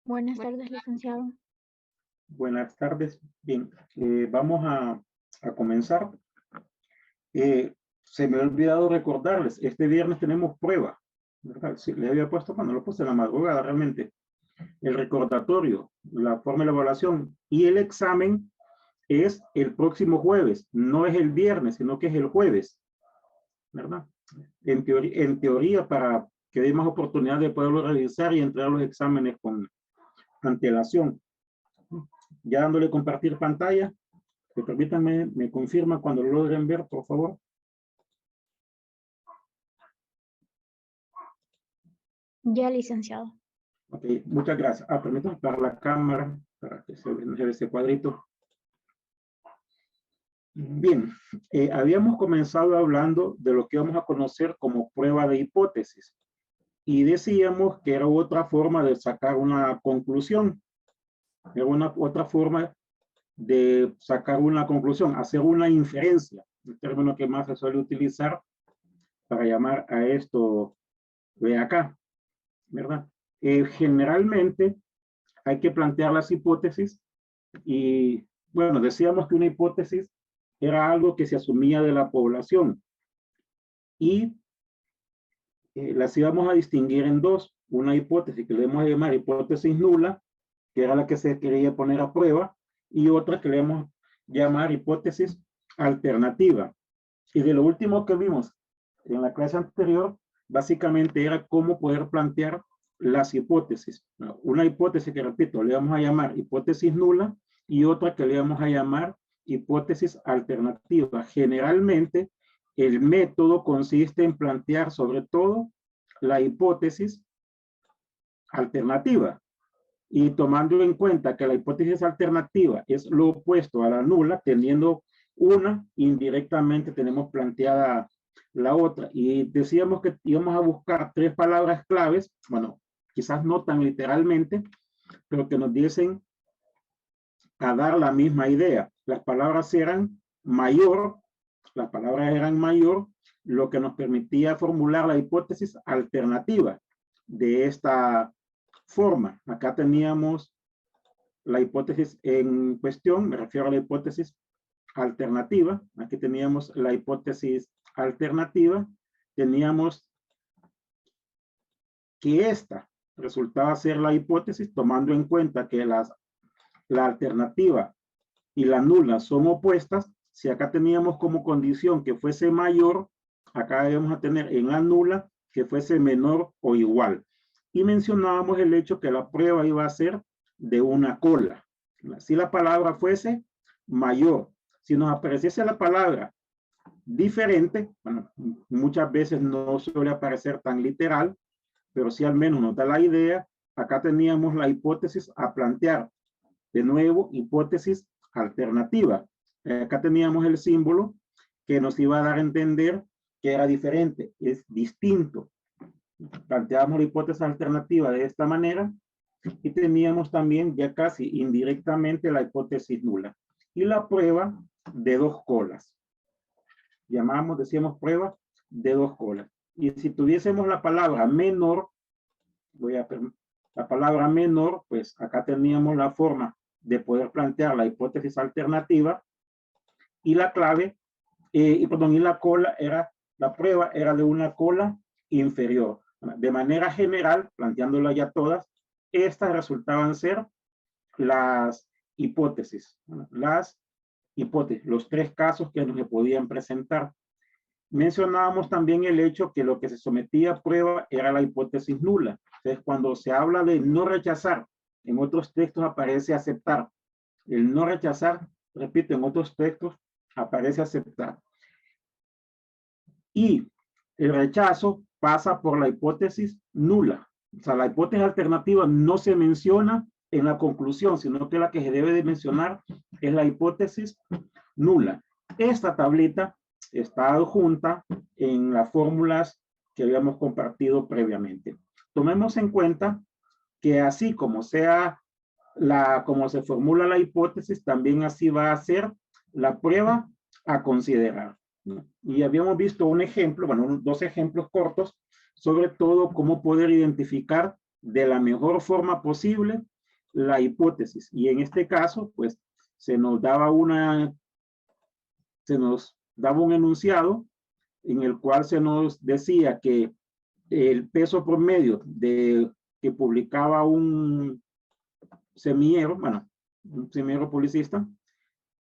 Buenas tardes, licenciado. Buenas tardes. Bien, vamos a comenzar. Se me ha olvidado recordarles, este viernes tenemos prueba, ¿verdad? Sí, le había puesto cuando lo puse en la madrugada realmente. El recordatorio, la forma de la evaluación y el examen es el próximo jueves, no es el viernes, sino que es el jueves, ¿verdad? En teoría, para que dé más oportunidad de poderlo revisar y entregar los exámenes con antelación. Ya dándole compartir pantalla, permítanme, me confirma cuando lo logren ver, por favor. Ya, licenciado. Ok, muchas gracias. Permítanme para la cámara, para que se vea ese cuadrito. Bien, habíamos comenzado hablando de lo que vamos a conocer como prueba de hipótesis. Y decíamos que era otra forma de sacar una conclusión. Era otra forma de sacar una conclusión, hacer una inferencia, el término que más se suele utilizar para llamar a esto de acá, ¿verdad? Generalmente hay que plantear las hipótesis y, bueno, decíamos que una hipótesis era algo que se asumía de la población y las íbamos a distinguir en dos. Una hipótesis que le vamos a llamar hipótesis nula, que era la que se quería poner a prueba, y otra que le vamos a llamar hipótesis alternativa. Y de lo último que vimos en la clase anterior, básicamente era cómo poder plantear las hipótesis. Una hipótesis que, repito, le vamos a llamar hipótesis nula y otra que le vamos a llamar hipótesis alternativa. Generalmente, el método consiste en plantear sobre todo la hipótesis alternativa. Y tomando en cuenta que la hipótesis alternativa es lo opuesto a la nula, teniendo una, indirectamente tenemos planteada la otra. Y decíamos que íbamos a buscar tres palabras claves, bueno, quizás no tan literalmente, pero que nos diesen a dar la misma idea. Las palabras eran mayor, las palabras eran mayor, lo que nos permitía formular la hipótesis alternativa de esta forma. Acá teníamos la hipótesis en cuestión, me refiero a la hipótesis alternativa. Aquí teníamos la hipótesis alternativa. Teníamos que esta resultaba ser la hipótesis tomando en cuenta que la alternativa y la nula son opuestas. Si acá teníamos como condición que fuese mayor, acá debemos a tener en la nula que fuese menor o igual. Y mencionábamos el hecho que la prueba iba a ser de una cola. Si la palabra fuese mayor, si nos apareciese la palabra diferente, bueno, muchas veces no suele aparecer tan literal, pero sí al menos nos da la idea. Acá teníamos la hipótesis a plantear. De nuevo, hipótesis alternativa. Acá teníamos el símbolo que nos iba a dar a entender que era diferente, es distinto. Planteamos la hipótesis alternativa de esta manera y teníamos también ya casi indirectamente la hipótesis nula. Y la prueba de dos colas. Decíamos prueba de dos colas. Y si tuviésemos la palabra menor, la palabra menor, pues acá teníamos la forma de poder plantear la hipótesis alternativa y la clave, y la cola era, la prueba era de una cola inferior. De manera general, planteándola ya todas, estas resultaban ser las hipótesis, los tres casos que nos podían presentar. Mencionábamos también el hecho que lo que se sometía a prueba era la hipótesis nula. Entonces, cuando se habla de no rechazar, en otros textos aparece aceptar. El no rechazar, repito, en otros textos aparece aceptar. Y el rechazo pasa por la hipótesis nula. O sea, la hipótesis alternativa no se menciona en la conclusión, sino que la que se debe de mencionar es la hipótesis nula. Esta tablita está adjunta en las fórmulas que habíamos compartido previamente. Tomemos en cuenta que así como sea como se formula la hipótesis, también así va a ser la prueba a considerar. Y habíamos visto un ejemplo, bueno, dos ejemplos cortos, sobre todo cómo poder identificar de la mejor forma posible la hipótesis. Y en este caso, pues, se nos daba un enunciado en el cual se nos decía que el peso promedio que publicaba un semillero, bueno, un semillero publicista,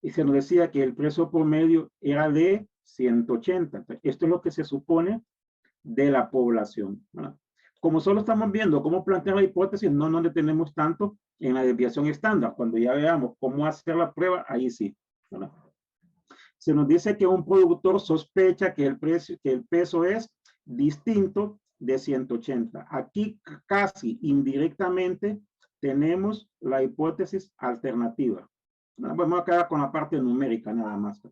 y se nos decía que el peso promedio era de 180. Esto es lo que se supone de la población, ¿verdad? Como solo estamos viendo cómo plantear la hipótesis, no nos detenemos tanto en la desviación estándar. Cuando ya veamos cómo hacer la prueba, ahí sí, ¿verdad? Se nos dice que un productor sospecha que el peso es distinto de 180. Aquí casi indirectamente tenemos la hipótesis alternativa. Vamos a quedar con la parte numérica nada más.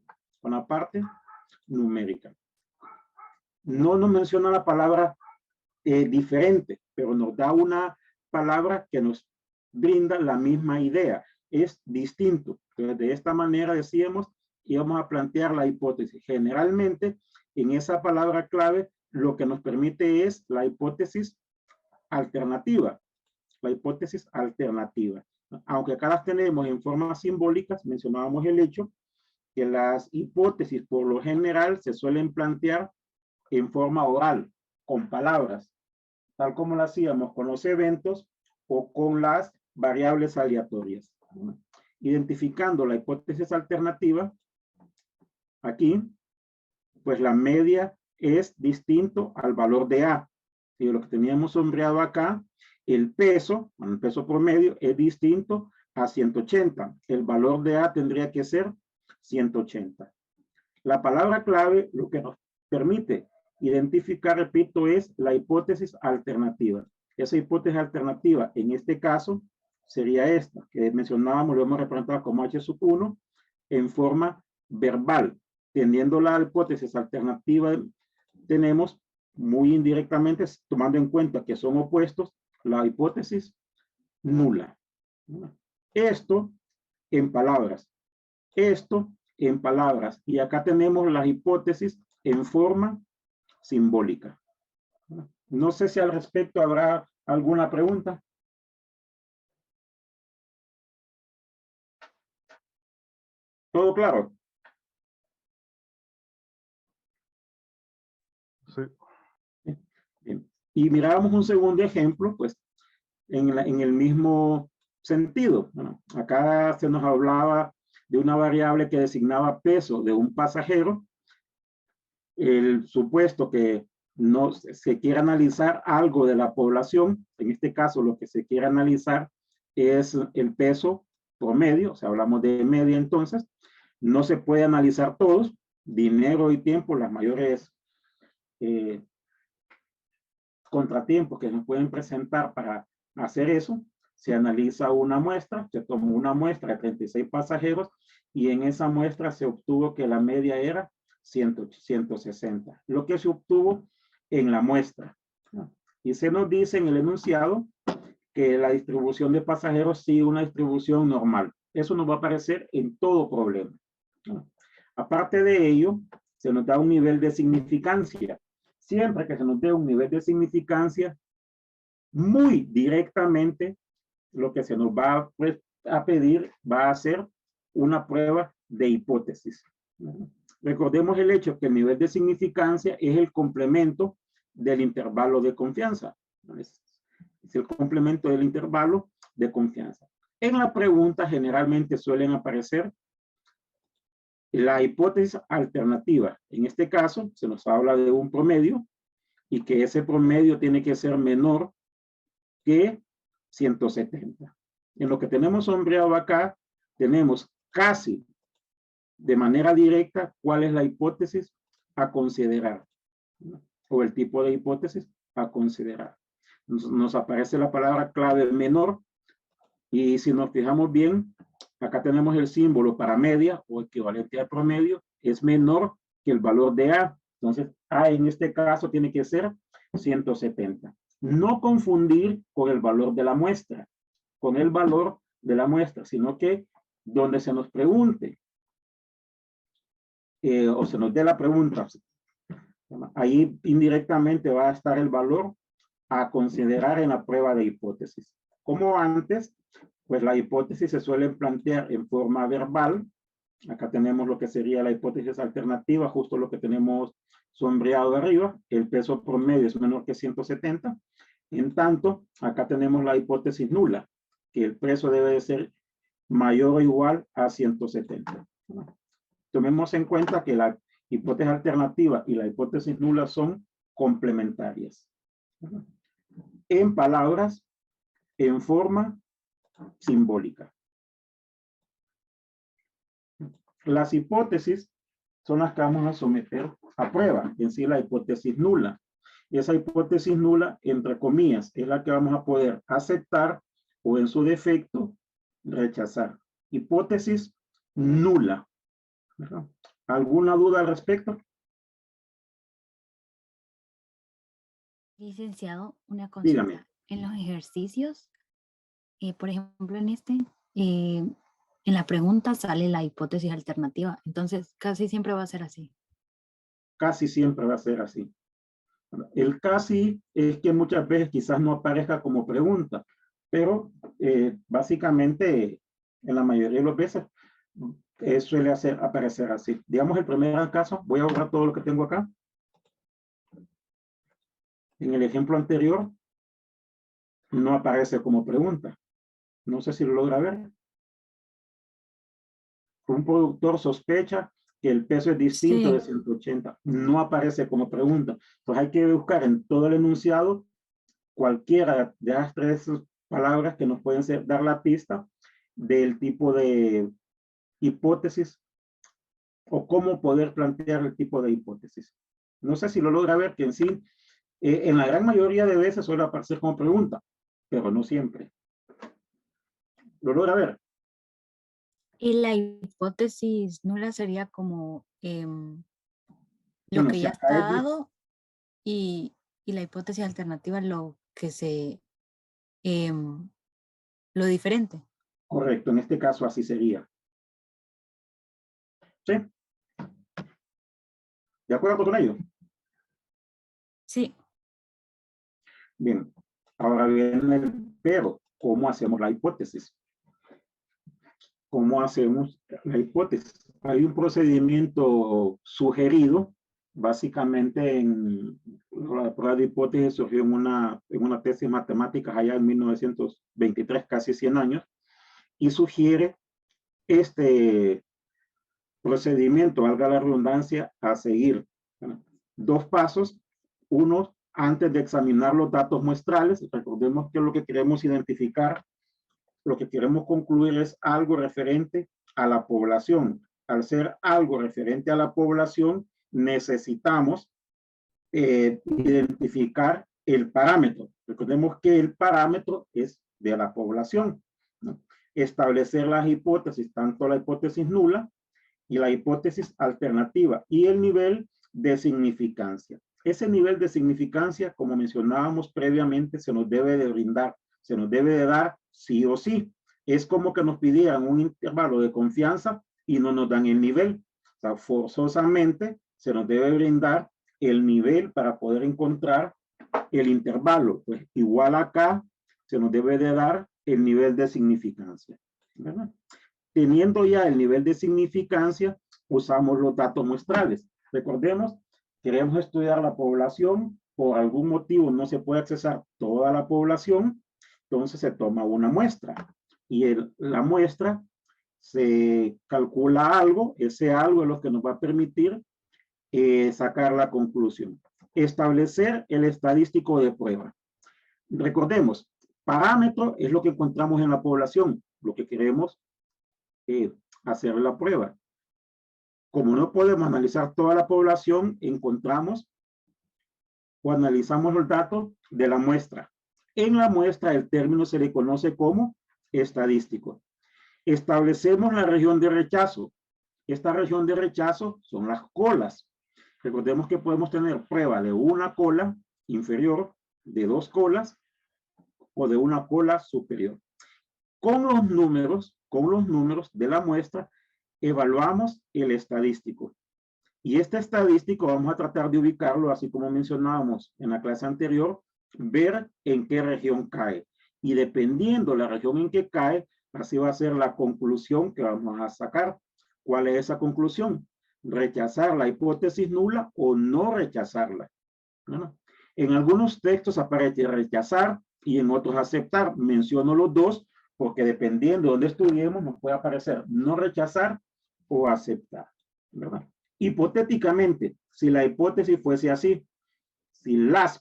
Con la parte numérica. No nos menciona la palabra diferente, pero nos da una palabra que nos brinda la misma idea. Es distinto. Entonces, de esta manera decíamos y vamos a plantear la hipótesis. Generalmente, en esa palabra clave, lo que nos permite es la hipótesis alternativa. La hipótesis alternativa. Aunque acá las tenemos en formas simbólicas, mencionábamos el hecho que las hipótesis por lo general se suelen plantear en forma oral, con palabras, tal como lo hacíamos con los eventos o con las variables aleatorias. Identificando la hipótesis alternativa, aquí, pues la media es distinto al valor de A. Y lo que teníamos sombreado acá, el peso promedio es distinto a 180. El valor de A tendría que ser 180. La palabra clave, lo que nos permite identificar, repito, es la hipótesis alternativa. Esa hipótesis alternativa, en este caso, sería esta, que mencionábamos, lo hemos representado como H1 en forma verbal. Teniendo la hipótesis alternativa, tenemos muy indirectamente, tomando en cuenta que son opuestos, la hipótesis nula. Esto en palabras. Esto en palabras. Y acá tenemos las hipótesis en forma simbólica. No sé si al respecto habrá alguna pregunta. ¿Todo claro? Sí. Bien. Y mirábamos un segundo ejemplo, pues, en el mismo sentido. Bueno, acá se nos hablaba de una variable que designaba peso de un pasajero. El supuesto que no se quiere analizar algo de la población, en este caso lo que se quiere analizar es el peso promedio, o sea, hablamos de media entonces, no se puede analizar todos, dinero y tiempo, las mayores contratiempos que nos pueden presentar para hacer eso. Se analiza una muestra, se tomó una muestra de 36 pasajeros y en esa muestra se obtuvo que la media era 160, lo que se obtuvo en la muestra. Y se nos dice en el enunciado que la distribución de pasajeros sigue una distribución normal. Eso nos va a aparecer en todo problema. Aparte de ello, se nos da un nivel de significancia. Siempre que se nos dé un nivel de significancia, muy directamente, lo que se nos va a pedir va a ser una prueba de hipótesis. Recordemos el hecho que el nivel de significancia es el complemento del intervalo de confianza. Es el complemento del intervalo de confianza. En la pregunta generalmente suelen aparecer la hipótesis alternativa. En este caso, se nos habla de un promedio y que ese promedio tiene que ser menor que 170. En lo que tenemos sombreado acá, tenemos casi de manera directa cuál es la hipótesis a considerar, ¿no? O el tipo de hipótesis a considerar. Nos aparece la palabra clave menor y si nos fijamos bien, acá tenemos el símbolo para media o equivalente al promedio, es menor que el valor de A. Entonces, A en este caso tiene que ser 170. No confundir con el valor de la muestra, con el valor de la muestra, sino que donde se nos pregunte o se nos dé la pregunta, ahí indirectamente va a estar el valor a considerar en la prueba de hipótesis. Como antes, Pues las hipótesis se suelen plantear en forma verbal. Acá tenemos lo que sería la hipótesis alternativa, justo lo que tenemos sombreado arriba. El peso promedio es menor que 170. En tanto, acá tenemos la hipótesis nula, que el peso debe de ser mayor o igual a 170. Tomemos en cuenta que la hipótesis alternativa y la hipótesis nula son complementarias. En palabras, en forma simbólica. Las hipótesis son las que vamos a someter a prueba, en sí la hipótesis nula. Y esa hipótesis nula, entre comillas, es la que vamos a poder aceptar o en su defecto rechazar. Hipótesis nula. ¿Verdad? ¿Alguna duda al respecto? Licenciado, una Dígame. consulta. En los ejercicios, por ejemplo, en la pregunta sale la hipótesis alternativa. Entonces, casi siempre va a ser así. Casi siempre va a ser así. El casi es que muchas veces quizás no aparezca como pregunta, pero básicamente en la mayoría de las veces suele aparecer así. Digamos el primer caso, voy a borrar todo lo que tengo acá. En el ejemplo anterior no aparece como pregunta. No sé si lo logra ver. Un productor sospecha que el peso es distinto de 180. No aparece como pregunta. Entonces hay que buscar en todo el enunciado cualquiera de las tres palabras que nos pueden dar la pista del tipo de hipótesis o cómo poder plantear el tipo de hipótesis. No sé si lo logra ver, que en sí, en la gran mayoría de veces suele aparecer como pregunta, pero no siempre. ¿Lo logra ver? Y la hipótesis nula sería como lo Bueno, que si ya acá está dado y la hipótesis alternativa lo que lo diferente. correcto, en este caso así sería. ¿Sí? ¿De acuerdo con ello? Sí. Bien, ahora viene el pero. ¿Cómo hacemos la hipótesis? ¿Cómo hacemos la hipótesis? Hay un procedimiento sugerido, básicamente en la prueba de hipótesis surgió en una tesis matemática allá en 1923, casi 100 años, y sugiere este procedimiento, valga la redundancia, a seguir. Dos pasos. Uno, antes de examinar los datos muestrales, recordemos que lo que queremos identificar, lo que queremos concluir es algo referente a la población. Al ser algo referente a la población, necesitamos identificar el parámetro. Recordemos que el parámetro es de la población, ¿no? Establecer las hipótesis, tanto la hipótesis nula y la hipótesis alternativa y el nivel de significancia. Ese nivel de significancia, como mencionábamos previamente, se nos debe de brindar, se nos debe de dar sí o sí. Es como que nos pidieran un intervalo de confianza y no nos dan el nivel. O sea, forzosamente se nos debe brindar el nivel para poder encontrar el intervalo. Pues igual acá se nos debe de dar el nivel de significancia, ¿verdad? Teniendo ya el nivel de significancia, usamos los datos muestrales. Recordemos, queremos estudiar la población, por algún motivo no se puede accesar toda la población, entonces se toma una muestra y la muestra se calcula algo, ese algo es lo que nos va a permitir sacar la conclusión. Establecer el estadístico de prueba. Recordemos, parámetro es lo que encontramos en la población, lo que queremos hacer la prueba. Como no podemos analizar toda la población, encontramos o analizamos los datos de la muestra. En la muestra el término se le conoce como estadístico. Establecemos la región de rechazo. Esta región de rechazo son las colas. Recordemos que podemos tener prueba de una cola inferior, de dos colas o de una cola superior. Con los números de la muestra, evaluamos el estadístico. Y este estadístico vamos a tratar de ubicarlo, así como mencionábamos en la clase anterior, ver en qué región cae. Y dependiendo de la región en que cae, Así va a ser la conclusión que vamos a sacar. ¿Cuál es esa conclusión? Rechazar la hipótesis nula o no rechazarla. ¿No? En algunos textos aparece rechazar y en otros aceptar. Menciono los dos porque dependiendo de dónde estudiemos nos puede aparecer no rechazar o aceptar, ¿verdad? Hipotéticamente, si la hipótesis fuese así,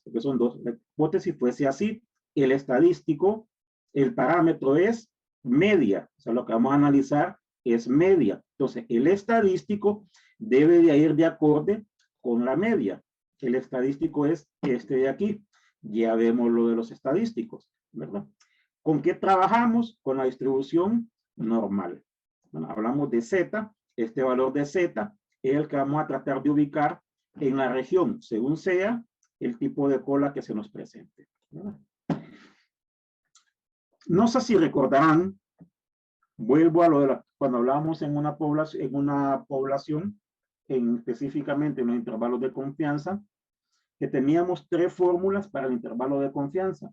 porque son dos, la hipótesis fuese así, el estadístico, el parámetro es media, o sea, lo que vamos a analizar es media. Entonces, el estadístico debe de ir de acorde con la media. El estadístico es este de aquí. Ya vemos lo de los estadísticos, ¿verdad? ¿Con qué trabajamos? Con la distribución normal. Bueno, hablamos de Z, este valor de Z es el que vamos a tratar de ubicar en la región, según sea el tipo de cola que se nos presente, ¿verdad? No sé si recordarán, vuelvo a lo de cuando hablábamos en una población, específicamente en los intervalos de confianza, que teníamos 3 fórmulas para el intervalo de confianza.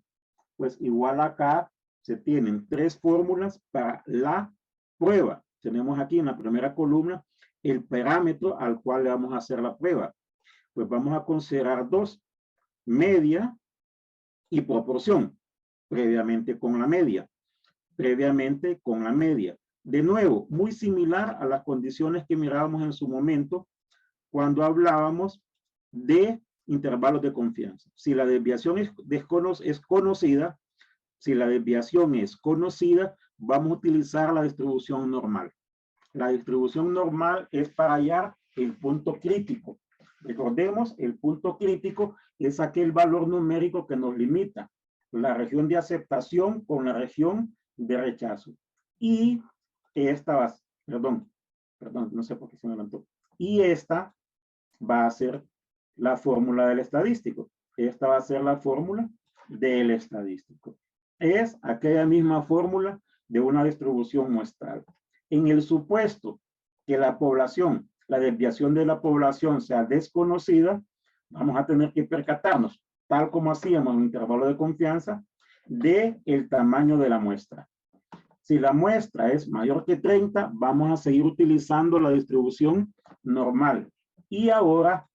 Pues igual acá se tienen 3 fórmulas para la prueba. Tenemos aquí en la primera columna el parámetro al cual le vamos a hacer la prueba. Pues vamos a considerar 2, media y proporción, previamente con la media. De nuevo, muy similar a las condiciones que mirábamos en su momento cuando hablábamos de intervalos de confianza. Si la desviación es conocida, vamos a utilizar la distribución normal. La distribución normal es para hallar el punto crítico. Recordemos, el punto crítico es aquel valor numérico que nos limita la región de aceptación con la región de rechazo. Y esta va, perdón, no sé por qué se me levantó. Y esta va a ser la fórmula del estadístico. Esta va a ser la fórmula del estadístico. Es aquella misma fórmula de una distribución muestral. En el supuesto que la desviación de la población sea desconocida, vamos a tener que percatarnos, tal como hacíamos en un intervalo de confianza, del tamaño de la muestra. Si la muestra es mayor que 30, vamos a seguir utilizando la distribución normal. Y ahora,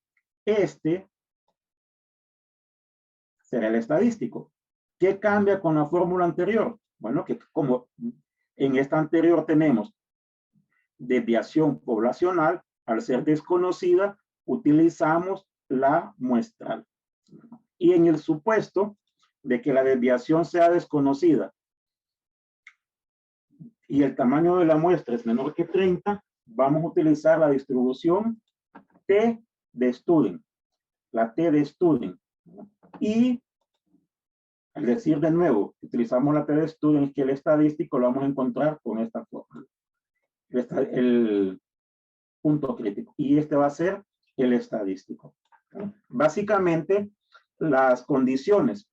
este será el estadístico. ¿Qué cambia con la fórmula anterior? Bueno, que como en esta anterior tenemos desviación poblacional, al ser desconocida, utilizamos la muestral. Y en el supuesto de que la desviación sea desconocida y el tamaño de la muestra es menor que 30, vamos a utilizar la distribución T de Student, la T de Student. Y al decir de nuevo, utilizamos la T de Student, que el estadístico lo vamos a encontrar con esta fórmula. El punto crítico. Y este va a ser el estadístico. Básicamente, las condiciones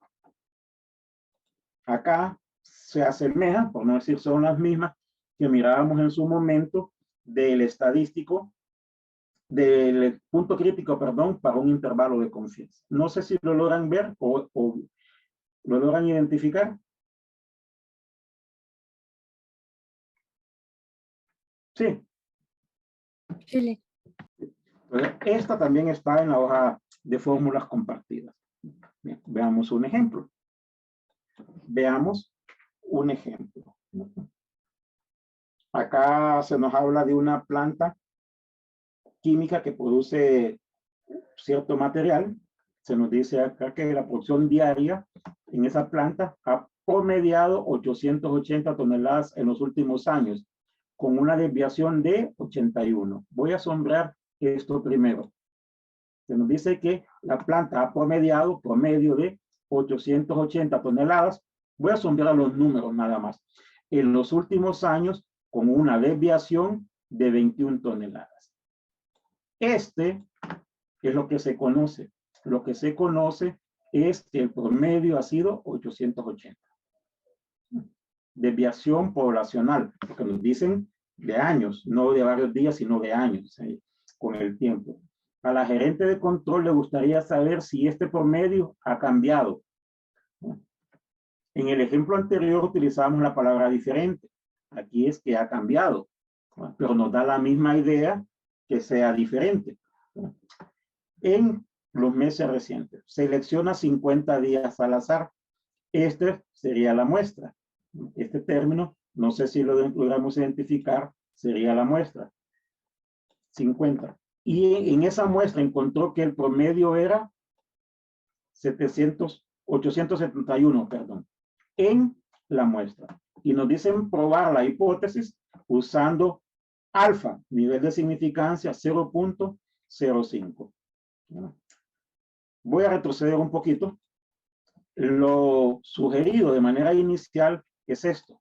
acá se asemejan, por no decir son las mismas, que mirábamos en su momento del estadístico, del punto crítico, perdón, para un intervalo de confianza. No sé si lo logran ver o lo logran identificar. Sí. Chile. Esta también está en la hoja de fórmulas compartidas. Bien, veamos un ejemplo. Acá se nos habla de una planta química que produce cierto material. Se nos dice acá que la producción diaria en esa planta ha promediado 880 toneladas en los últimos años, con una desviación de 81. Voy a sombrear esto primero. Se nos dice que la planta ha promediado promedio de 880 toneladas. Voy a sombrear los números nada más. En los últimos años, con una desviación de 21 toneladas. Este es lo que se conoce. Lo que se conoce es que el promedio ha sido 880. Desviación poblacional, porque nos dicen de años, no de varios días, sino de años, con el tiempo. A la gerente de control le gustaría saber si este promedio ha cambiado. En el ejemplo anterior utilizamos la palabra diferente. Aquí es que ha cambiado, pero nos da la misma idea que sea diferente. En los meses recientes, selecciona 50 días al azar. Este sería la muestra. Este término, no sé si lo logramos identificar, sería la muestra. 50. Y en esa muestra encontró que el promedio era 871, perdón, en la muestra. Y nos dicen probar la hipótesis usando alfa, nivel de significancia 0.05. Voy a retroceder un poquito. Lo sugerido de manera inicial es esto.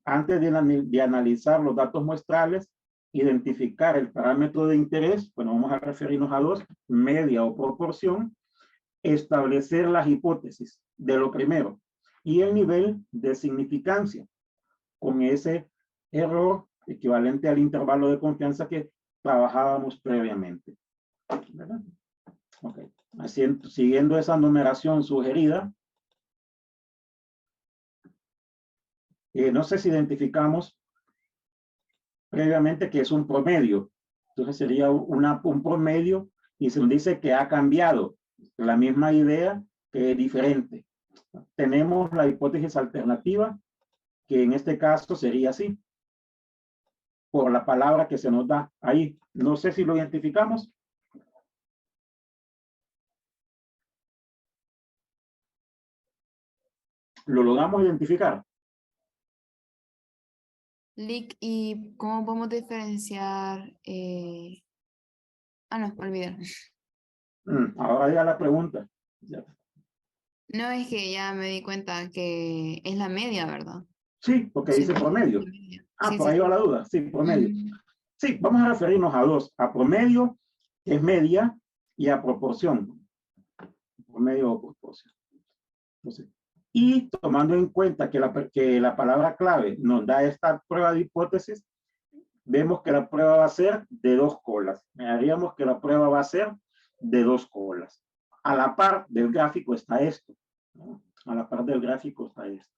Antes de analizar los datos muestrales, identificar el parámetro de interés, bueno, vamos a referirnos a dos, media o proporción, establecer las hipótesis de lo primero y el nivel de significancia con ese error equivalente al intervalo de confianza que trabajábamos previamente. ¿Verdad? Ok. Así, siguiendo esa numeración sugerida, no sé si identificamos previamente que es un promedio. Entonces sería un promedio y se nos dice que ha cambiado. La misma idea que es diferente. Tenemos la hipótesis alternativa, que en este caso sería así, por la palabra que se nos da ahí. No sé si lo identificamos. ¿Lo logramos identificar? Lick, ¿y cómo podemos diferenciar? No, olvidar. Ahora ya la pregunta. Ya. No, es que ya me di cuenta que es la media, ¿verdad? Sí, porque Sí, dice promedio. la media. Ah, Sí, por sí, ahí va sí. la duda. Sí, promedio. Mm, Sí, vamos a referirnos a dos. A promedio, que es media, y a proporción. Promedio o proporción. Entonces, y tomando en cuenta que la palabra clave nos da esta prueba de hipótesis, vemos que la prueba va a ser de dos colas. Haríamos que la prueba va a ser de dos colas. A la par del gráfico está esto, ¿no? A la par del gráfico está esto.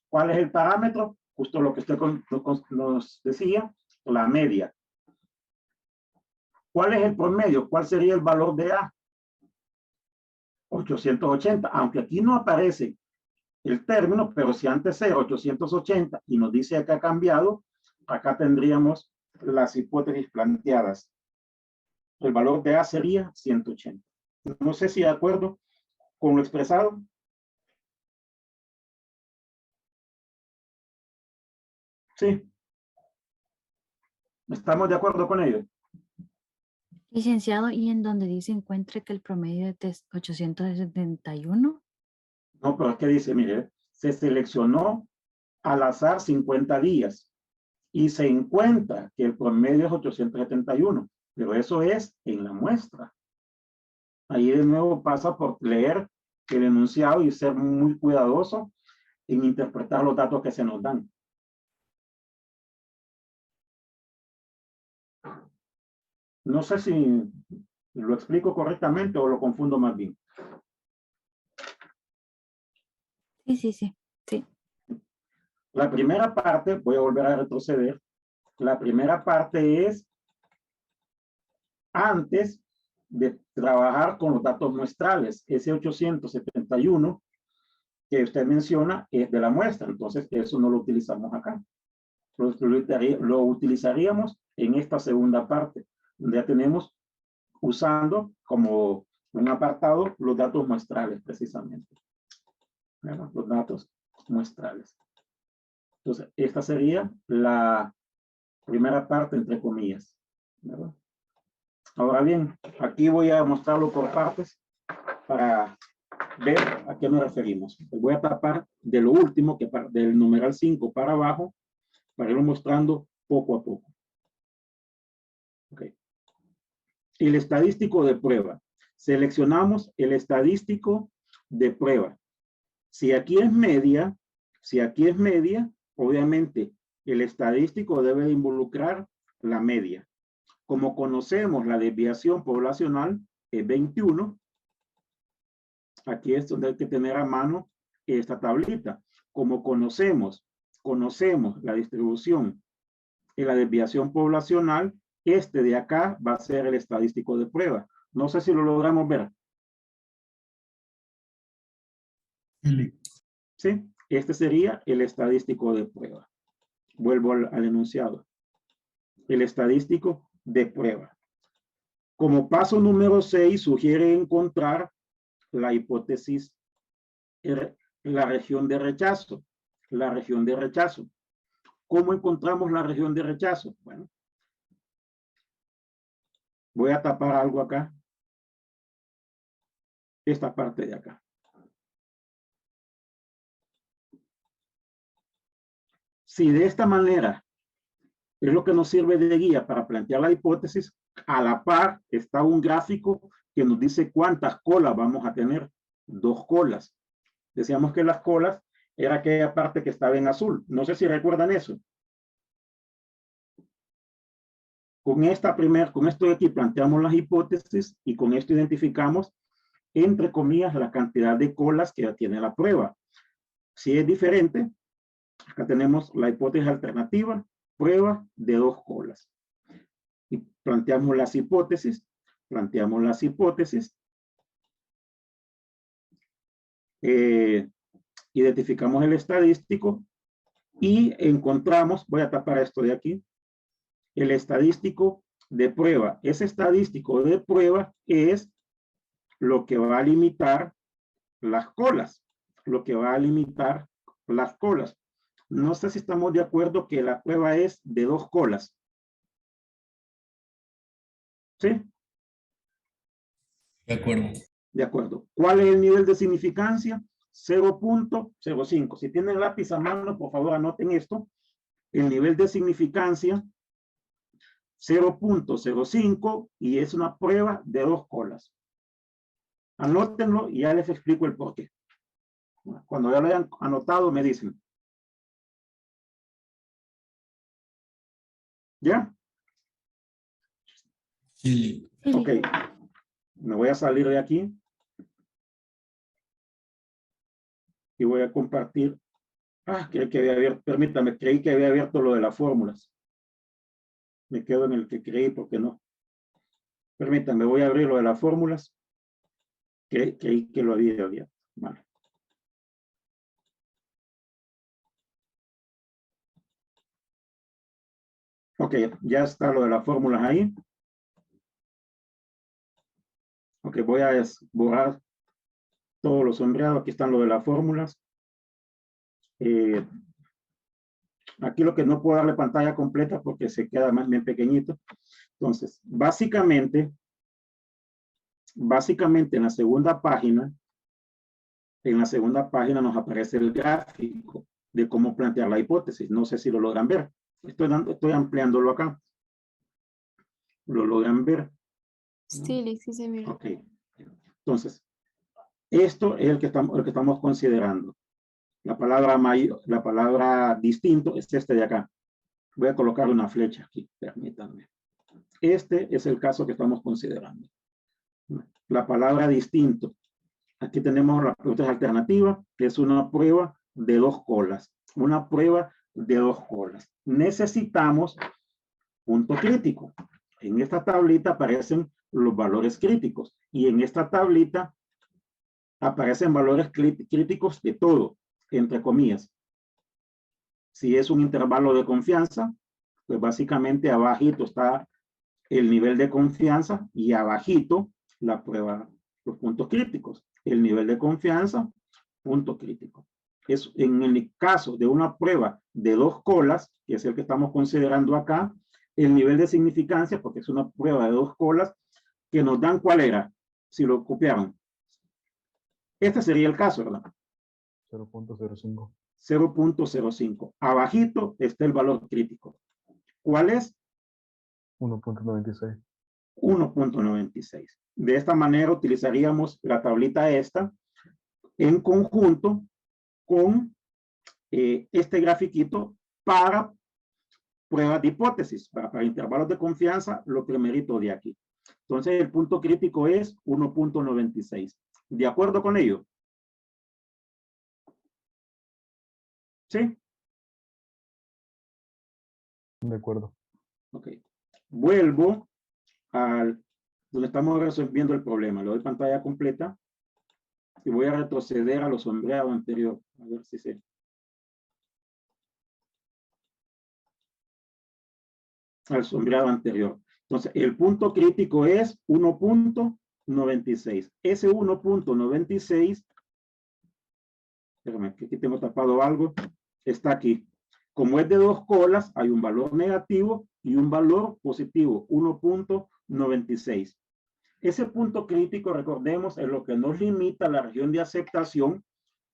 ¿Cuál es el parámetro? Justo lo que usted nos decía, la media. ¿Cuál es el promedio? ¿Cuál sería el valor de A? 880, aunque aquí no aparece el término, pero si antes era 880 y nos dice que ha cambiado, acá tendríamos las hipótesis planteadas. El valor de A sería 180. No sé si de acuerdo con lo expresado. Sí. ¿Estamos de acuerdo con ello? Licenciado, ¿y en donde dice encuentre que el promedio es 871? No, pero es que dice, mire, se seleccionó al azar 50 días y se encuentra que el promedio es 871, pero eso es en la muestra. Ahí de nuevo pasa por leer el enunciado y ser muy cuidadoso en interpretar los datos que se nos dan. No sé si lo explico correctamente o lo confundo más bien. Sí. Sí. La primera parte, voy a volver a retroceder. La primera parte es antes de trabajar con los datos muestrales. Ese 871 que usted menciona es de la muestra, entonces eso no lo utilizamos acá. Lo utilizaríamos en esta segunda parte, donde ya tenemos usando como un apartado los datos muestrales precisamente. ¿Verdad? Los datos muestrales. Entonces, esta sería la primera parte, entre comillas. ¿Verdad? Ahora bien, aquí voy a mostrarlo por partes para ver a qué nos referimos. Voy a tapar de lo último, que del numeral 5 para abajo, para irlo mostrando poco a poco. Okay. El estadístico de prueba. Seleccionamos el estadístico de prueba. Si aquí es media, obviamente el estadístico debe involucrar la media. Como conocemos la desviación poblacional es 21, aquí es donde hay que tener a mano esta tablita. Como conocemos conocemos la distribución y la desviación poblacional, este de acá va a ser el estadístico de prueba. No sé si lo logramos ver. ¿Sí? Este sería el estadístico de prueba. Vuelvo al enunciado. El estadístico de prueba. Como paso número 6, sugiere encontrar la hipótesis, la región de rechazo. La región de rechazo. ¿Cómo encontramos la región de rechazo? Bueno, voy a tapar algo acá. Esta parte de acá. Si de esta manera es lo que nos sirve de guía para plantear la hipótesis, a la par está un gráfico que nos dice cuántas colas vamos a tener. 2 colas. Decíamos que las colas era aquella parte que estaba en azul. No sé si recuerdan eso. Con esto de aquí planteamos las hipótesis y con esto identificamos, entre comillas, la cantidad de colas que tiene la prueba. Si es diferente, acá tenemos la hipótesis alternativa, prueba de 2 colas. Y planteamos las hipótesis, identificamos el estadístico y encontramos, voy a tapar esto de aquí, el estadístico de prueba. Ese estadístico de prueba es lo que va a limitar las colas, No sé si estamos de acuerdo que la prueba es de 2 colas. ¿Sí? De acuerdo. De acuerdo. ¿Cuál es el nivel de significancia? 0.05. Si tienen lápiz a mano, por favor anoten esto. El nivel de significancia 0.05 y es una prueba de 2 colas. Anótenlo y ya les explico el por qué. Cuando ya lo hayan anotado, me dicen. ¿Ya? Sí. Ok. Me voy a salir de aquí. Y voy a compartir. Creí que había abierto, permítame, creí que había abierto lo de las fórmulas. Me quedo en el que creí porque no. Permítanme, voy a abrir lo de las fórmulas. Creí que lo había abierto. Vale. Ok, ya está lo de las fórmulas ahí. Ok, voy a borrar todo lo sombreado. Aquí están lo de las fórmulas. Aquí lo que no puedo darle pantalla completa porque se queda más bien pequeñito. Entonces, básicamente en la segunda página nos aparece el gráfico de cómo plantear la hipótesis. No sé si lo logran ver. Estoy ampliándolo acá. ¿Lo logran ver? Sí, sí se mira. Ok. Entonces, esto es el que estamos considerando. La palabra distinto es este de acá. Voy a colocar una flecha aquí, permítanme. Este es el caso que estamos considerando. La palabra distinto. Aquí tenemos la hipótesis alternativa, que es una prueba de 2 colas. Una prueba de 2 colas. Necesitamos punto crítico. En esta tablita aparecen los valores críticos. Y en esta tablita aparecen valores críticos de todo, entre comillas. Si es un intervalo de confianza, pues básicamente abajito está el nivel de confianza y abajito la prueba, los puntos críticos. El nivel de confianza, punto crítico. Es en el caso de una prueba de 2 colas, que es el que estamos considerando acá, el nivel de significancia, porque es una prueba de 2 colas, que nos dan cuál era, si lo copiaron. Este sería el caso, ¿verdad? 0.05. 0.05. Abajito está el valor crítico. ¿Cuál es? 1.96. 1.96. De esta manera utilizaríamos la tablita esta en conjunto con este grafiquito para pruebas de hipótesis, para intervalos de confianza, lo primerito de aquí. Entonces el punto crítico es 1.96. ¿De acuerdo con ello? ¿Sí? De acuerdo. Ok. Vuelvo al donde estamos resolviendo el problema. Le doy pantalla completa y voy a retroceder a lo sombreado anterior. A ver si se... al sombreado anterior. Entonces, el punto crítico es 1.96. Ese 1.96, espérame, que aquí tengo tapado algo, está aquí. Como es de dos colas, hay un valor negativo y un valor positivo, 1.96. Ese punto crítico, recordemos, es lo que nos limita la región de aceptación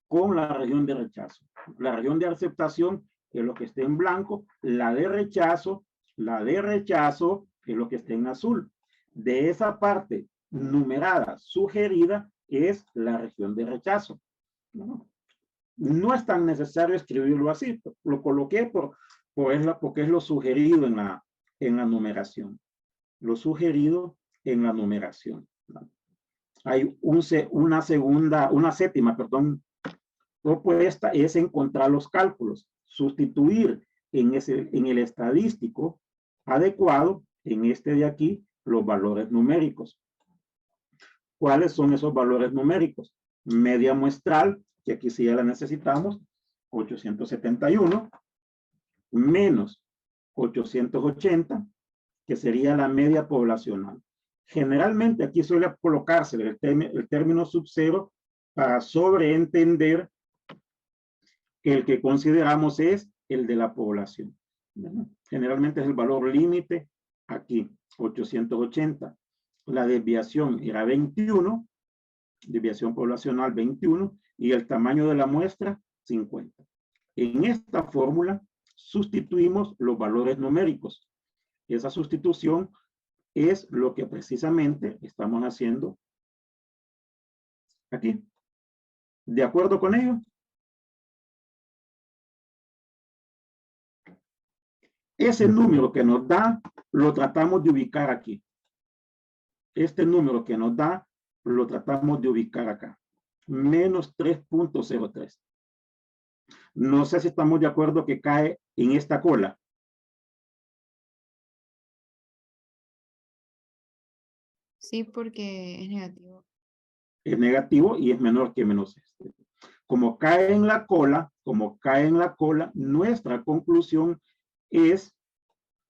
con la región de rechazo. La región de aceptación es lo que está en blanco, la de rechazo es lo que está en azul. De esa parte numerada, sugerida, es la región de rechazo. No es tan necesario escribirlo así, lo coloqué porque es lo sugerido en la numeración. Lo sugerido en la numeración. Hay una séptima, propuesta es encontrar los cálculos, sustituir en el estadístico adecuado, en este de aquí, los valores numéricos. ¿Cuáles son esos valores numéricos? Media muestral, que aquí sí ya la necesitamos, 871, menos 880, que sería la media poblacional. Generalmente aquí suele colocarse el término sub-cero para sobreentender que el que consideramos es el de la población. Generalmente es el valor límite aquí, 880. La desviación era 21, desviación poblacional 21, y el tamaño de la muestra 50. En esta fórmula sustituimos los valores numéricos. Esa sustitución es lo que precisamente estamos haciendo aquí. ¿De acuerdo con ello? Ese número que nos da, lo tratamos de ubicar aquí. Este número que nos da, lo tratamos de ubicar acá. Menos 3.03. No sé si estamos de acuerdo que cae en esta cola. Sí, porque es negativo. Es negativo y es menor que menos este. Como cae en la cola, nuestra conclusión es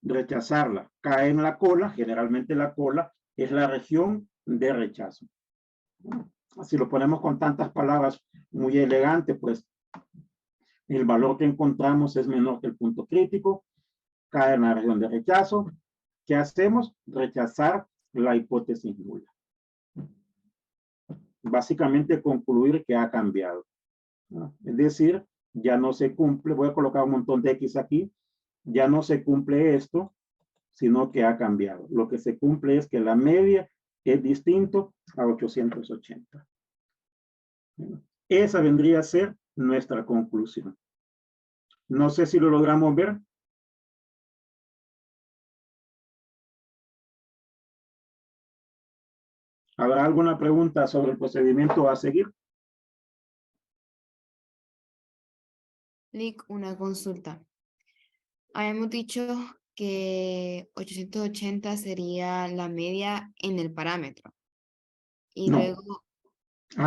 rechazarla. Cae en la cola, generalmente la cola es la región de rechazo. Si lo ponemos con tantas palabras muy elegantes, pues el valor que encontramos es menor que el punto crítico, cae en la región de rechazo. ¿Qué hacemos? Rechazar la hipótesis nula. Básicamente concluir que ha cambiado. Es decir, ya no se cumple, voy a colocar un montón de X aquí, ya no se cumple esto, sino que ha cambiado. Lo que se cumple es que la media es distinto a 880. Esa vendría a ser nuestra conclusión. No sé si lo logramos ver. ¿Habrá alguna pregunta sobre el procedimiento a seguir? Lick, una consulta. Habíamos dicho que 880 sería la media en el parámetro. Y No. luego,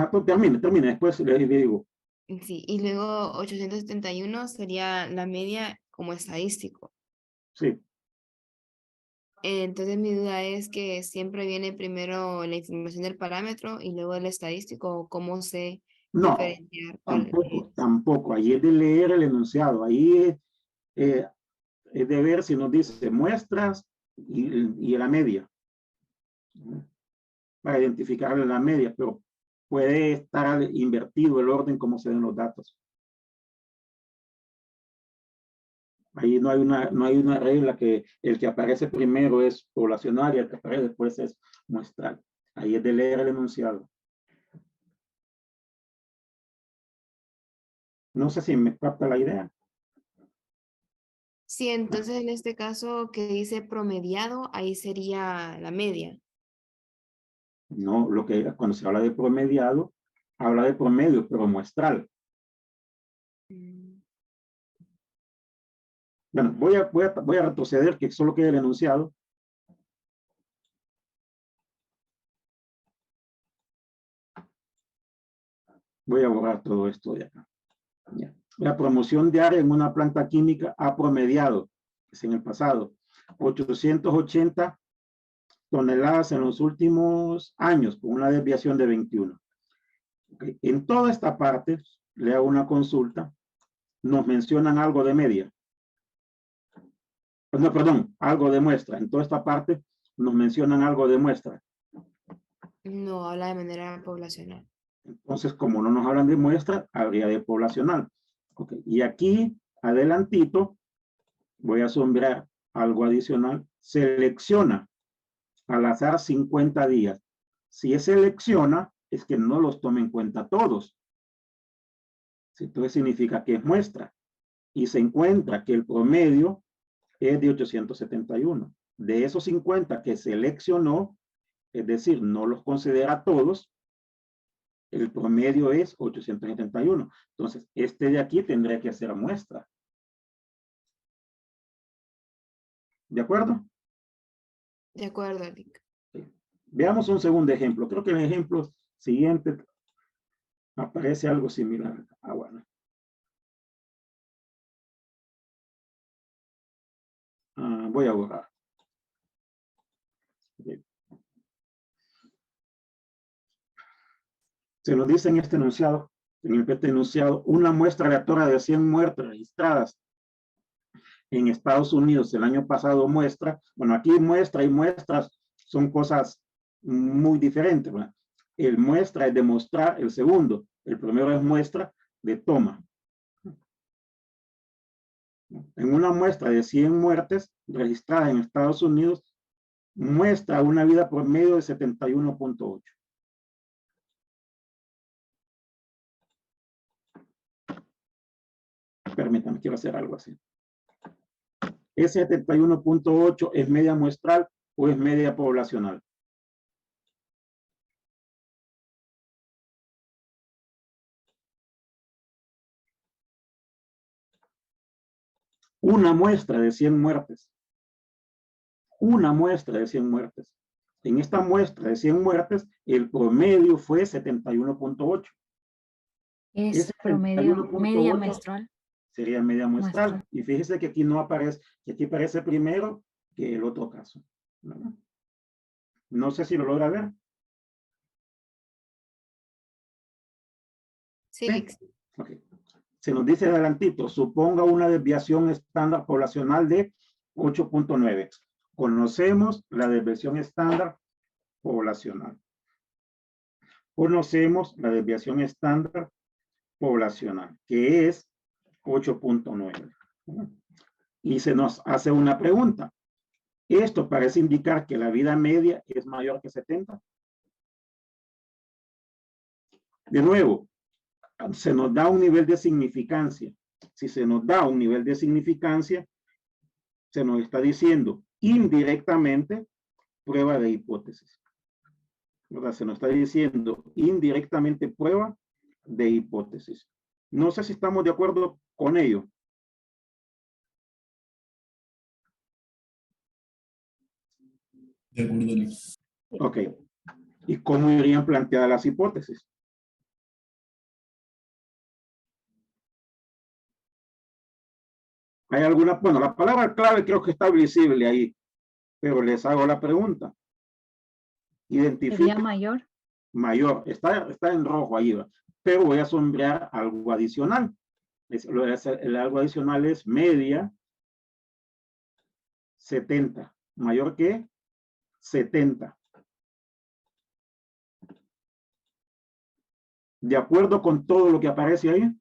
Pues termine, después le digo. sí, y luego 871 sería la media como estadístico. Sí. Entonces mi duda es que siempre viene primero la información del parámetro y luego el estadístico, ¿cómo sé No, diferenciar cuál es? tampoco. Ahí es de leer el enunciado. Ahí es de ver si nos dice muestras y la media. Para identificar la media, pero puede estar invertido el orden como se den los datos. Ahí no hay una regla que el que aparece primero es poblacional y el que aparece después es muestral. Ahí es de leer el enunciado. No sé si me capta la idea. Sí, entonces en este caso que dice promediado, ahí sería la media. No, cuando se habla de promediado, habla de promedio, pero muestral. Mm. Bueno, voy a retroceder, que solo quede el enunciado. Voy a borrar todo esto de acá. Ya. La promoción diaria en una planta química ha promediado, es en el pasado, 880 toneladas en los últimos años, con una desviación de 21. Okay. En toda esta parte, le hago una consulta, nos mencionan algo de media. No, perdón, algo de muestra. En toda esta parte nos mencionan algo de muestra. No habla de manera poblacional. Entonces, como no nos hablan de muestra, habría de poblacional. Okay. Y aquí, adelantito, voy a sombrear algo adicional. Selecciona al azar 50 días. Si es selecciona, es que no los tome en cuenta todos. Entonces significa que es muestra. Y se encuentra que el promedio es de 871. De esos 50 que seleccionó, es decir, no los considera todos, el promedio es 871. Entonces, este de aquí tendría que ser muestra. ¿De acuerdo? De acuerdo, Eric. Sí. Veamos un segundo ejemplo. Creo que en el ejemplo siguiente aparece algo similar. Ah, bueno. Voy a borrar. Okay. Se nos dice en este enunciado, una muestra aleatoria de 100 muertes registradas en Estados Unidos el año pasado muestra, bueno, aquí muestra y muestras son cosas muy diferentes, ¿verdad? El muestra es demostrar, el segundo, el primero es muestra de toma. En una muestra de 100 muertes registradas en Estados Unidos, muestra una vida promedio de 71.8. Permítanme, quiero hacer algo así. ¿Ese 71.8 es media muestral o es media poblacional? Una muestra de 100 muertes. Una muestra de 100 muertes. En esta muestra de 100 muertes, el promedio fue 71.8. Es promedio, media 71.8 menstrual. sería media muestral. Y fíjese que aquí no aparece, que aquí aparece primero que el otro caso, ¿verdad? No sé si lo logra ver. Sí. Okay. Se nos dice adelantito, suponga una desviación estándar poblacional de 8.9. Conocemos la desviación estándar poblacional. Conocemos la desviación estándar poblacional, que es 8.9. Y se nos hace una pregunta. Esto parece indicar que la vida media es mayor que 70. De nuevo, se nos da un nivel de significancia. Si se nos da un nivel de significancia, se nos está diciendo indirectamente prueba de hipótesis. ¿Verdad? Se nos está diciendo indirectamente prueba de hipótesis. No sé si estamos de acuerdo con ello. De acuerdo, Alex. Ok. ¿Y cómo irían planteadas las hipótesis? ¿Hay alguna? Bueno, la palabra clave creo que está visible ahí, pero les hago la pregunta. Identifica. ¿Sería mayor? Mayor. Está en rojo ahí, ¿va? Pero voy a sombrear algo adicional. El algo adicional es media 70. ¿Mayor que 70? ¿De acuerdo con todo lo que aparece ahí?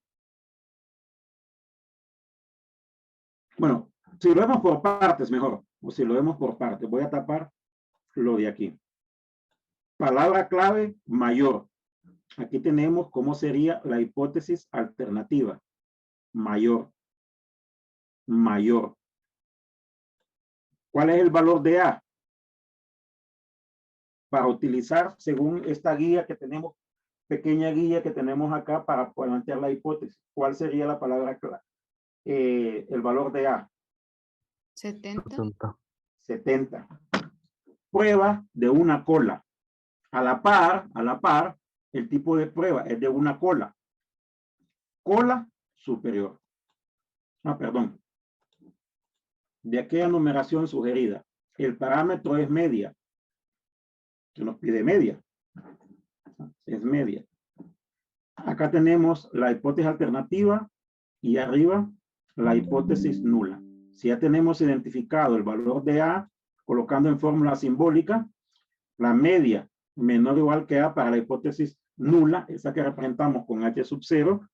Bueno, si lo vemos por partes, mejor. O si lo vemos por partes, voy a tapar lo de aquí. Palabra clave, mayor. Aquí tenemos cómo sería la hipótesis alternativa. Mayor. Mayor. ¿Cuál es el valor de A? Para utilizar según esta guía que tenemos, pequeña guía que tenemos acá para plantear la hipótesis. ¿Cuál sería la palabra clave? El valor de A. 70. 70. 70. Prueba de una cola. A la par, el tipo de prueba es de una cola. Cola superior. Perdón. De aquella numeración sugerida. El parámetro es media. Que nos pide media. Es media. Acá tenemos la hipótesis alternativa y arriba la hipótesis nula. Si ya tenemos identificado el valor de A, colocando en fórmula simbólica, la media menor o igual que A para la hipótesis nula, esa que representamos con H sub 0,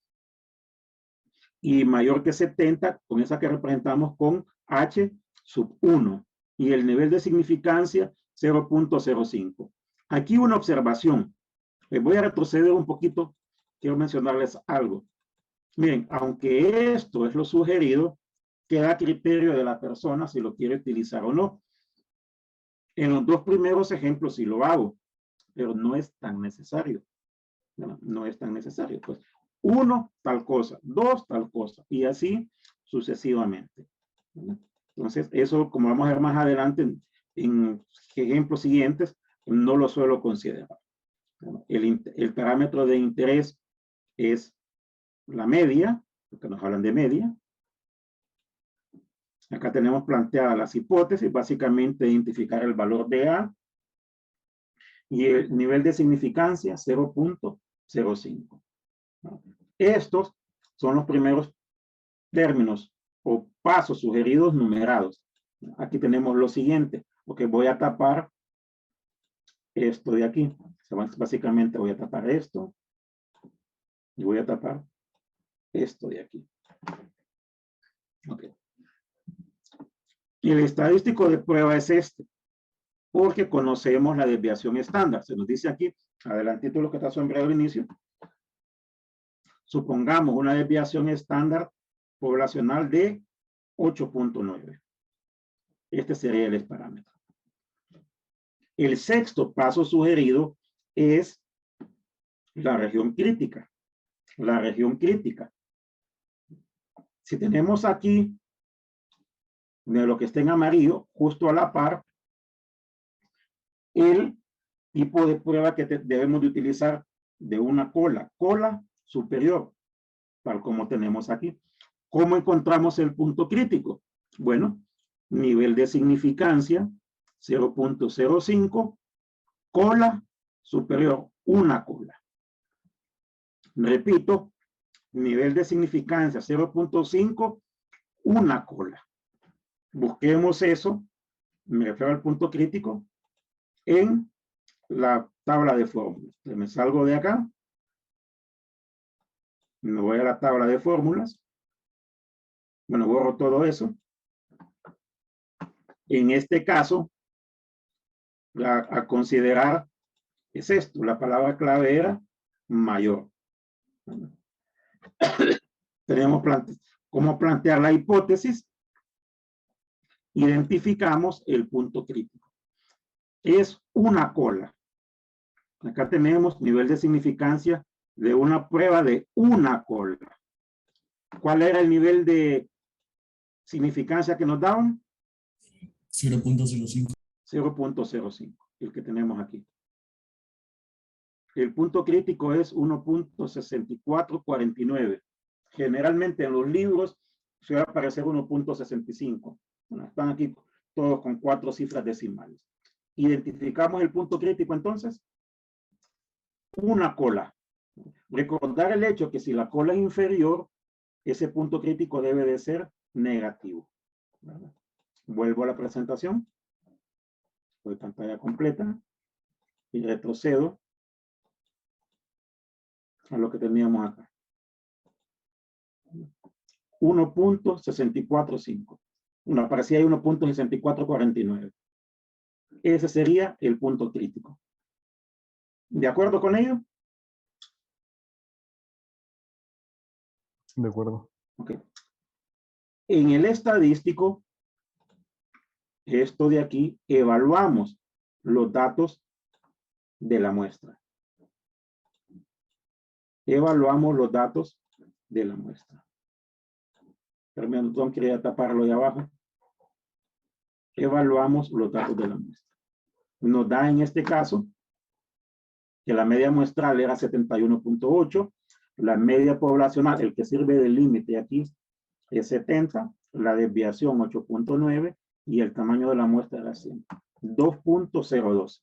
y mayor que 70, con esa que representamos con H sub 1, y el nivel de significancia 0.05. Aquí una observación. Les voy a retroceder un poquito, quiero mencionarles algo. Miren, aunque esto es lo sugerido, queda a criterio de la persona si lo quiere utilizar o no. En los dos primeros ejemplos sí lo hago, pero no es tan necesario. No es tan necesario. Pues, 1, tal cosa, 2, tal cosa, y así sucesivamente. Entonces, eso, como vamos a ver más adelante en ejemplos siguientes, no lo suelo considerar. El parámetro de interés es la media, porque nos hablan de media. Acá tenemos planteadas las hipótesis, básicamente identificar el valor de A y el nivel de significancia 0.05. Estos son los primeros términos o pasos sugeridos numerados. Aquí tenemos lo siguiente, porque voy a tapar esto de aquí. Básicamente voy a tapar esto y voy a tapar esto de aquí. Ok. Y el estadístico de prueba es este, porque conocemos la desviación estándar. Se nos dice aquí, adelantito lo que está sombreado al inicio. Supongamos una desviación estándar poblacional de 8.9. Este sería el parámetro. El sexto paso sugerido es la región crítica. La región crítica. Si tenemos aquí, de lo que está en amarillo, justo a la par, el tipo de prueba que debemos de utilizar de una cola superior, tal como tenemos aquí. ¿Cómo encontramos el punto crítico? Bueno, nivel de significancia 0.05, cola superior, una cola. Repito, nivel de significancia 0.5, una cola. Busquemos eso, me refiero al punto crítico, en la tabla de fórmulas. Me salgo de acá, me voy a la tabla de fórmulas. Bueno, borro todo eso. En este caso, a considerar es esto, la palabra clave era mayor. Tenemos cómo plantear la hipótesis. Identificamos el punto crítico. Es una cola. Acá tenemos nivel de significancia de una prueba de una cola. ¿Cuál era el nivel de significancia que nos daban? 0.05. 0.05, el que tenemos aquí. El punto crítico es 1.6449. Generalmente en los libros suele aparecer 1.65. Bueno, están aquí todos con 4 cifras decimales. Identificamos el punto crítico entonces. Una cola. Recordar el hecho que si la cola es inferior, ese punto crítico debe de ser negativo. ¿Verdad? Vuelvo a la presentación. Doy pantalla completa y retrocedo a lo que teníamos acá. 1.645. Bueno, aparecía ahí 1.6449. Ese sería el punto crítico. ¿De acuerdo con ello? De acuerdo. Ok. En el estadístico, esto de aquí, evaluamos los datos de la muestra. Evaluamos los datos de la muestra. Perdón, quería taparlo de abajo. evaluamos los datos de la muestra. Nos da en este caso que la media muestral era 71.8, la media poblacional, el que sirve de límite aquí, es 70, la desviación 8.9 y el tamaño de la muestra era 100, 2.02.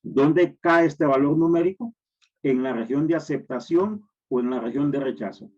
¿Dónde cae este valor numérico? ¿En la región de aceptación o en la región de rechazo?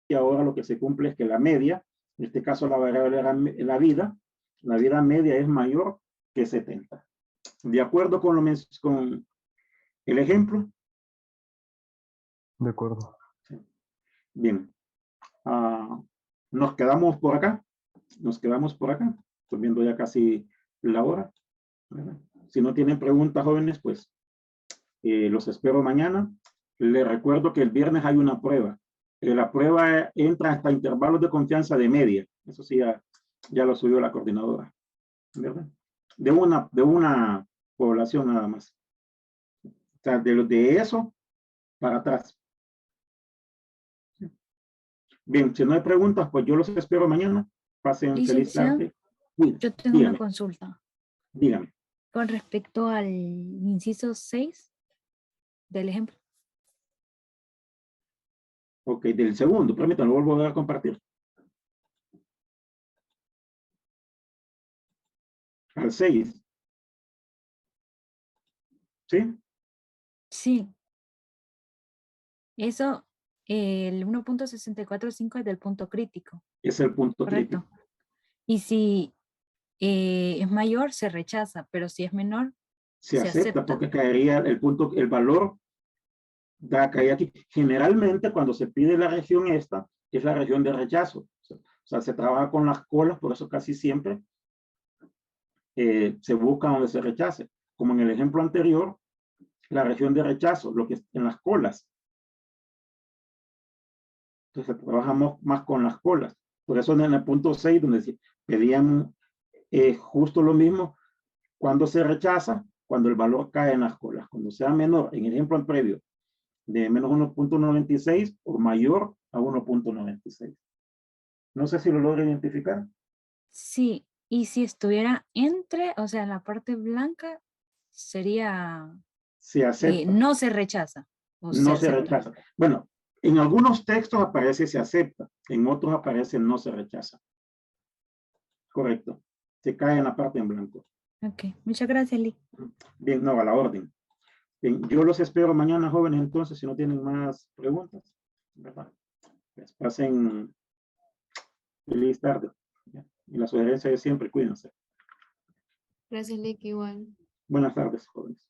Y ahora lo que se cumple es que la media, en este caso la variable era la vida media es mayor que 70. De acuerdo con, con el ejemplo. De acuerdo. Bien. Nos quedamos por acá. Nos quedamos por acá. Estoy viendo ya casi la hora, ¿verdad? Si no tienen preguntas, jóvenes, pues los espero mañana. Les recuerdo que el viernes hay una prueba. La prueba entra hasta intervalos de confianza de media. Eso sí, ya lo subió la coordinadora, ¿verdad? De una población nada más. O sea, de eso para atrás. Bien, si no hay preguntas, pues yo los espero mañana. Pasen feliz Licenciado, tarde. yo tengo Dígame, una consulta. dígame. Con respecto al inciso 6 del ejemplo. Ok, del segundo, permítanme, lo vuelvo a compartir. Al 6. ¿Sí? Sí. Eso, el 1.645 es del punto crítico, Es el punto ¿correcto? crítico. Y si es mayor, se rechaza, pero si es menor, Se se acepta acepta. porque caería el punto, el valor cae aquí. Generalmente cuando se pide la región esta, es la región de rechazo. O sea, se trabaja con las colas, por eso casi siempre se busca donde se rechace. Como en el ejemplo anterior, la región de rechazo, lo que es en las colas. Entonces trabajamos más con las colas. Por eso en el punto 6, donde pedían justo lo mismo, cuando se rechaza, cuando el valor cae en las colas. Cuando sea menor, en el ejemplo en previo, de menos 1.96 o mayor a 1.96. No sé si lo logra identificar. Sí, y si estuviera entre, o sea, en la parte blanca, sería, Se acepta, no se rechaza, o se no se acepta. rechaza. Bueno, en algunos textos aparece se acepta, en otros aparece no se rechaza. Correcto. Se cae en la parte en blanco. Ok, muchas gracias, Lee. Bien, no, a la orden. Bien, yo los espero mañana, jóvenes, entonces, si no tienen más preguntas, ¿verdad? Pues pasen feliz tarde. Y la sugerencia es siempre, cuídense. Gracias, Lick, igual. Buenas tardes, jóvenes.